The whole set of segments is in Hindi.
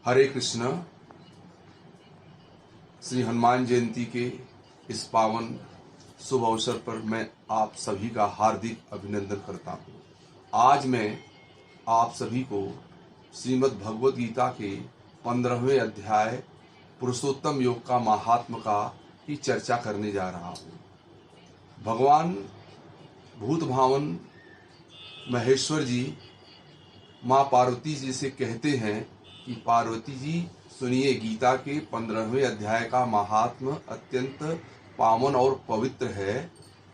हरे कृष्ण। श्री हनुमान जयंती के इस पावन शुभ अवसर पर मैं आप सभी का हार्दिक अभिनंदन करता हूँ। आज मैं आप सभी को श्रीमद् भगवद गीता के 15वें अध्याय पुरुषोत्तम योग का महात्म का की चर्चा करने जा रहा हूँ। भगवान भूत भावन महेश्वर जी माँ पार्वती जी से कहते हैं कि पार्वती जी सुनिए, गीता के 15वें अध्याय का महात्म अत्यंत पावन और पवित्र है।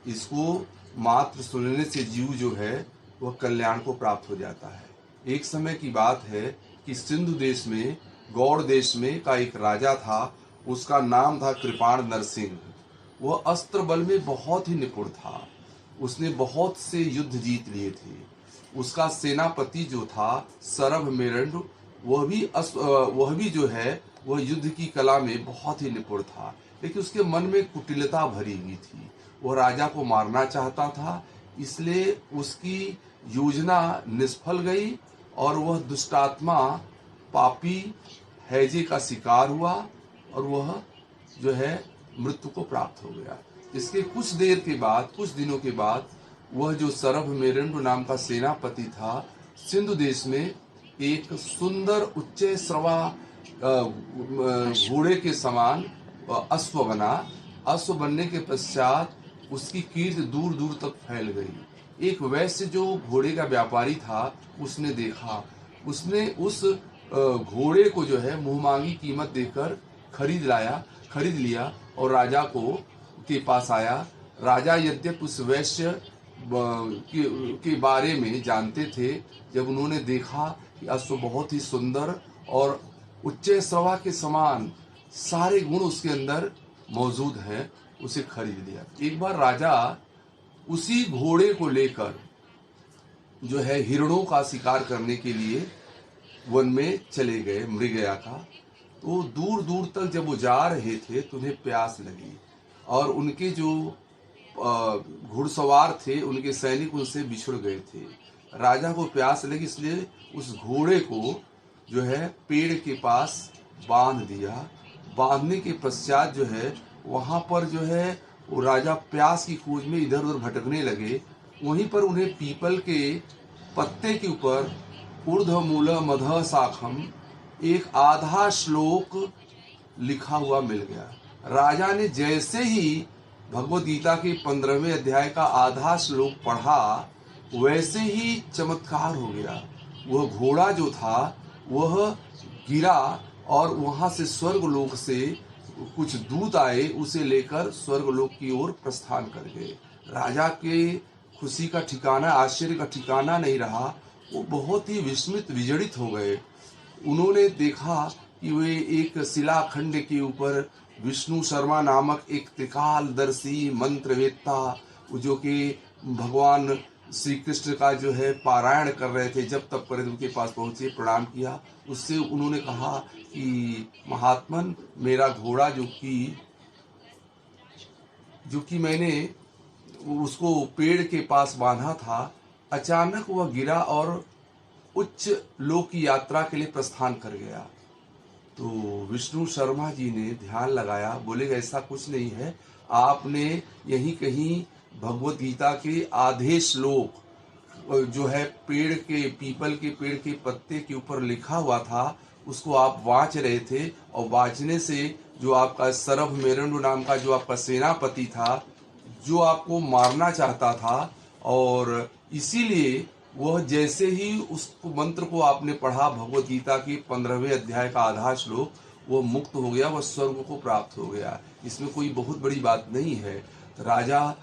इसको मात्र सुनने से जीव जो है वह कल्याण को प्राप्त हो जाता है। एक समय की बात है कि सिंधु देश में, गौड़ देश में का एक राजा था। उसका नाम था कृपाण नरसिंह। वह अस्त्र बल में बहुत ही निपुण था। उसने बहुत से युद्ध जीत लिए थे। उसका सेनापति जो था सरभ मेरंड, वह भी जो है वह युद्ध की कला में बहुत ही निपुण था, लेकिन उसके मन में कुटिलता भरी हुई थी। वह राजा को मारना चाहता था, इसलिए उसकी योजना निष्फल गई और वह दुष्टात्मा पापी हैजे का शिकार हुआ और वह जो है मृत्यु को प्राप्त हो गया। इसके कुछ देर के बाद, कुछ दिनों के बाद, वह जो सरभ मेरंड नाम का सेनापति था, सिंधु देश में एक सुंदर उच्च श्रवा घोड़े के समान अश्व बना। अश्व बनने के पश्चात उसकी कीर्ति दूर दूर तक फैल गई। एक वैश्य जो घोड़े का व्यापारी था, उसने देखा, उसने उस घोड़े को जो है मुंहमांगी कीमत देकर खरीद लिया और राजा के पास आया। राजा यद्यपि उस वैश्य के बारे में जानते थे, जब उन्होंने देखा कि अश्व बहुत ही सुंदर और उच्च श्रवा के समान सारे गुण उसके अंदर मौजूद हैं, उसे खरीद लिया। एक बार राजा उसी घोड़े को लेकर जो है हिरणों का शिकार करने के लिए वन में चले गए, मृगया का। तो दूर दूर तक जब वो जा रहे थे तो उन्हें प्यास लगी और उनके जो घुड़सवार थे, उनके सैनिक उनसे बिछुड़ गए थे। राजा को प्यास लगी, इसलिए उस घोड़े को जो है पेड़ के पास बांध दिया। बांधने के पश्चात जो है वहाँ पर जो है वो राजा प्यास की खोज में इधर उधर भटकने लगे। वहीं पर उन्हें पीपल के पत्ते के ऊपर ऊर्ध्वमूल मधः शाखम एक आधा श्लोक लिखा हुआ मिल गया। राजा ने जैसे ही भगवद गीता के 15वें अध्याय का आधा श्लोक पढ़ा, वैसे ही चमत्कार हो गया। वह घोड़ा जो था वह गिरा और वहां से स्वर्गलोक से कुछ दूत आए, उसे लेकर स्वर्गलोक की ओर प्रस्थान कर गए। राजा के खुशी का ठिकाना, आश्चर्य का ठिकाना नहीं रहा। वो बहुत ही विस्मित विजड़ित हो गए। उन्होंने देखा कि वे एक शिलाखंड के ऊपर विष्णु शर्मा नामक एक त्रिकालदर्शी मंत्रवेत्ता, जो कि भगवान श्री कृष्ण का जो है पारायण कर रहे थे, जब तब पर उनके पास पहुंचे, प्रणाम किया। उससे उन्होंने कहा कि महात्मन, मेरा घोड़ा जो कि मैंने उसको पेड़ के पास बांधा था, अचानक वह गिरा और उच्च लोक की यात्रा के लिए प्रस्थान कर गया। तो विष्णु शर्मा जी ने ध्यान लगाया, बोले ऐसा कुछ नहीं है, आपने यहीं कहीं भगवद गीता के आधे श्लोक जो है पीपल के पेड़ के पत्ते के ऊपर लिखा हुआ था, उसको आप वांच रहे थे, और वांचने से जो आपका सरभ मेरंड नाम का जो आपका सेनापति था, जो आपको मारना चाहता था, और इसीलिए वह जैसे ही उस मंत्र को आपने पढ़ा, भगवद गीता के 15वें अध्याय का आधा श्लोक, वह मुक्त हो गया, वह स्वर्ग को प्राप्त हो गया। इसमें कोई बहुत बड़ी बात नहीं है। तो राजा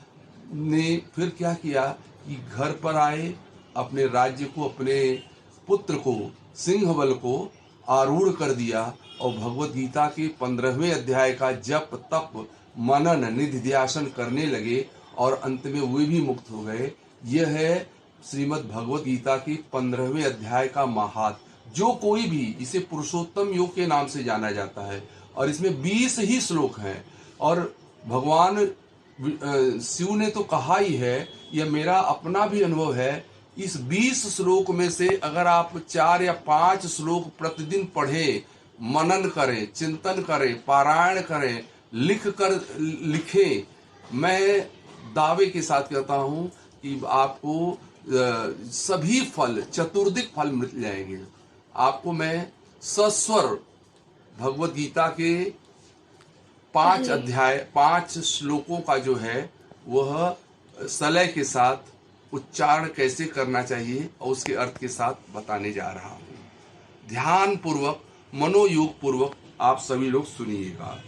ने फिर क्या किया कि घर पर आए, अपने राज्य को, अपने पुत्र को, सिंहबल को आरूढ़ कर दिया और भगवद गीता के 15वें अध्याय का जप तप मनन निधिध्यासन करने लगे और अंत में वे भी मुक्त हो गए। यह है श्रीमद् भगवद गीता के 15वें अध्याय का महात्म। जो कोई भी, इसे पुरुषोत्तम योग के नाम से जाना जाता है, और इसमें 20 ही श्लोक हैं। और भगवान शिव ने तो कहा ही है, यह मेरा अपना भी अनुभव है, इस 20 श्लोक में से अगर आप 4 या 5 श्लोक प्रतिदिन पढ़ें मनन करें, चिंतन करें, पारायण करें, लिखें। मैं दावे के साथ कहता हूं कि आपको सभी फल, चतुर्दिक फल मिल जाएंगे। आपको मैं सस्वर भगवत गीता के 5 अध्याय 5 श्लोकों का जो है वह सलय के साथ उच्चारण कैसे करना चाहिए और उसके अर्थ के साथ बताने जा रहा हूं। ध्यान पूर्वक, मनोयोग पूर्वक आप सभी लोग सुनिएगा।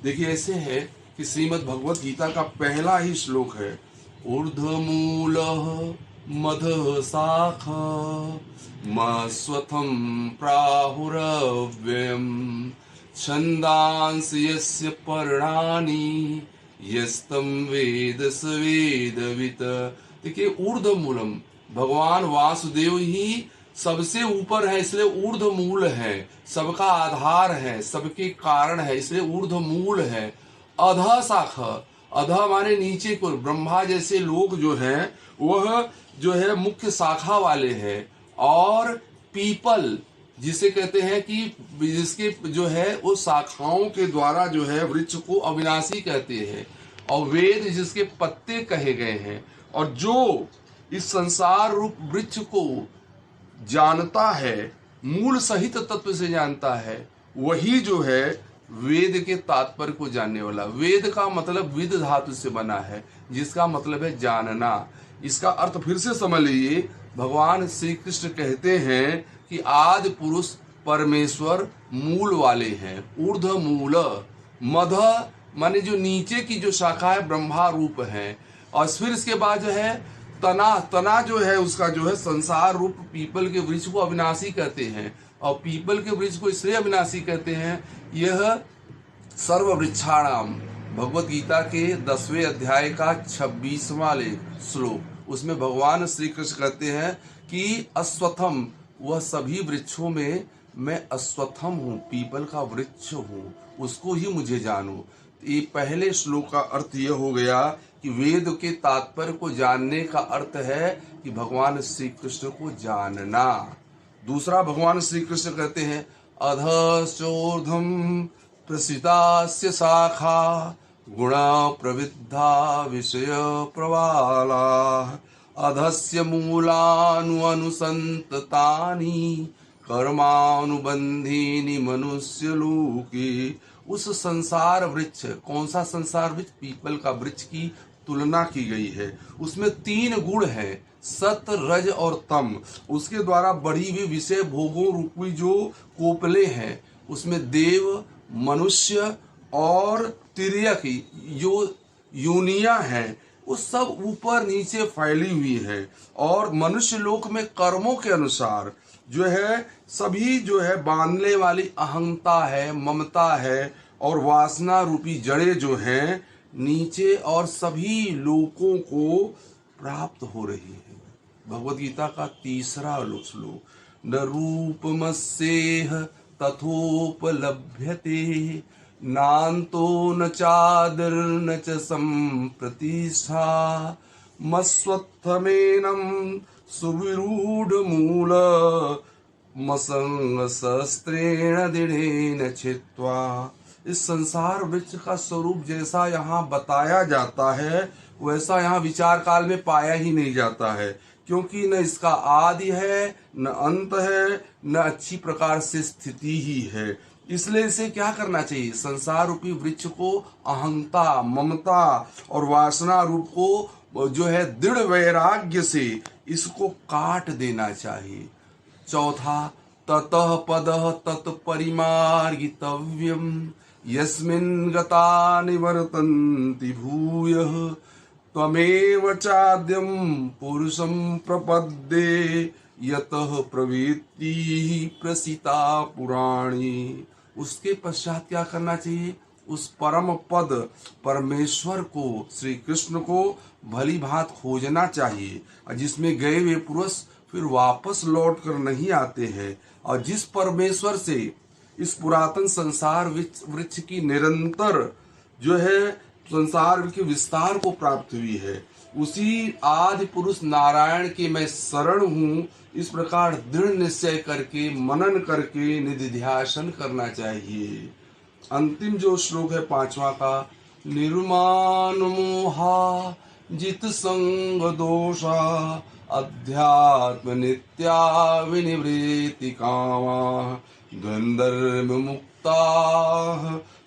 देखिए, ऐसे है कि श्रीमद् भगवत गीता का पहला ही श्लोक है, ऊर्ध्वमूलः मधः शाखा मस्वथं प्राहुरव्ययम् छन्दांसि यस्य पर्णानि यस्तं वेद स वेदवित्। देखिए, ऊर्ध्वमूलम, भगवान वासुदेव ही सबसे ऊपर है, इसलिए ऊर्ध्वमूल है, सबका आधार है, सबके कारण है, इसलिए ऊर्ध्वमूल है। अधः शाखा, अधः माने नीचे को, ब्रह्मा जैसे लोग जो हैं वह जो है मुख्य शाखा वाले हैं। और पीपल जिसे कहते हैं कि जिसके जो है वो शाखाओं के द्वारा जो है वृक्ष को अविनाशी कहते हैं, और वेद जिसके पत्ते कहे गए हैं। और जो इस संसार रूप वृक्ष को जानता है, मूल सहित तत्व से जानता है, वही जो है वेद के तात्पर्य को जानने वाला। वेद का मतलब विद धातु से बना है, जिसका मतलब है जानना। इसका अर्थ फिर से समझ लीजिए। भगवान श्री कृष्ण कहते हैं कि आदि पुरुष परमेश्वर मूल वाले हैं, ऊर्ध्व मूल। मध माने जो नीचे की जो शाखा है ब्रह्मा रूप है। और फिर इसके बाद जो है तना, तना जो है उसका जो है संसार रूप पीपल के वृक्ष को अविनाशी कहते हैं। और पीपल के वृक्ष को इसलिए अविनाशी कहते हैं, यह सर्व वृक्षाणाम, भगवत गीता के 10वें अध्याय का 26वां श्लोक, उसमें भगवान श्री कृष्ण कहते हैं कि अश्वत्थम, वह सभी वृक्षों में मैं अश्वत्थम हूँ, पीपल का वृक्ष हूँ, उसको ही मुझे जानो। ये पहले श्लोक का अर्थ यह हो गया कि वेद के तात्पर्य को जानने का अर्थ है कि भगवान श्री कृष्ण को जानना। दूसरा, भगवान श्री कृष्ण कहते हैं अधश्चोर्ध्वं प्रसितास्य शाखा गुणा प्रविद्धा विषय प्रवाला अधस्य मूलानुसंततानि कर्मानुबंधीनि मनुष्य लोके। उस संसार वृक्ष, कौन सा संसार वृक्ष? पीपल का वृक्ष की तुलना की गई है। उसमें 3 गुण है, सत, रज और तम। उसके द्वारा बढ़ी हुई विषय भोगों रूपी जो कोपले हैं, उसमें देव, मनुष्य और तिर्यक जो योनियां हैं, वो सब ऊपर नीचे फैली हुई है। और मनुष्य लोक में कर्मों के अनुसार जो है सभी जो है बांधने वाली अहंता है, ममता है और वासना रूपी जड़ें जो हैं नीचे और सभी लोकों को प्राप्त हो रही है। भगवत गीता का 3रा श्लोक, न रूपमस्येह तथोपलभ्यते नान्तो न चादिर्न च संप्रतिष्ठा मस्वत्थमेनं सुविरूढमूल मसंगशस्त्रेण दृढ़ेन छित्त्वा। इस संसार वृक्ष का स्वरूप जैसा यहाँ बताया जाता है वैसा यहाँ विचार काल में पाया ही नहीं जाता है, क्योंकि न इसका आदि है, न अंत है, न अच्छी प्रकार से स्थिति ही है। इसलिए इसे क्या करना चाहिए? संसार रूपी वृक्ष को अहंता, ममता और वासना रूप को जो है दृढ़ वैराग्य से इसको काट देना चाहिए। चौथा, ततः पदः तत्परिमार्गितव्यम् यस्मिन् गता निवर्तन्ति भूयः त्वमेव चाद्यं पुरुषं प्रपद्ये यतः प्रवृत्ति प्रसिता पुराणी। उसके पश्चात क्या करना चाहिए? उस परम पद परमेश्वर को, श्री कृष्ण को भली भांत खोजना चाहिए, और जिसमें गए हुए पुरुष फिर वापस लौट कर नहीं आते हैं। और जिस परमेश्वर से इस पुरातन संसार वृक्ष की निरंतर जो है संसार के विस्तार को प्राप्त हुई है, उसी आदि पुरुष नारायण के मैं शरण हूँ, इस प्रकार दृढ़ निश्चय करके मनन करके निधिध्यासन करना चाहिए। अंतिम जो श्लोक है 5वां का, निर्माण मोहा जित संग दोषा अध्यात्म नित्या विनिवृत्ति कामा द्वंद्व मुक्ता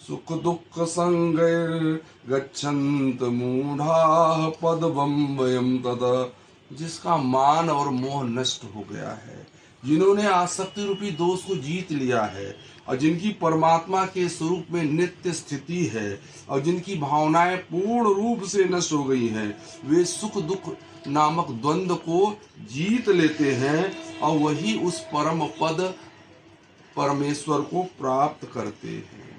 सुख दुख संगैर गच्छन्त मूढ़ा पदवम वयम तद। जिसका मान और मोह नष्ट हो गया है, जिन्होंने आसक्ति रूपी दोष को जीत लिया है और जिनकी परमात्मा के स्वरूप में नित्य स्थिति है और जिनकी भावनाएं पूर्ण रूप से नष्ट हो गई हैं, वे सुख दुख नामक द्वंद्व को जीत लेते हैं और वही उस परम पद परमेश्वर को प्राप्त करते हैं।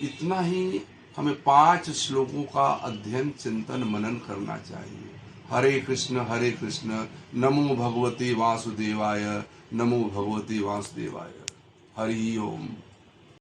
इतना ही हमें 5 श्लोकों का अध्ययन चिंतन मनन करना चाहिए। हरे कृष्ण नमो भगवते वासुदेवाय, नमो भगवते वासुदेवाय। हरि ओम।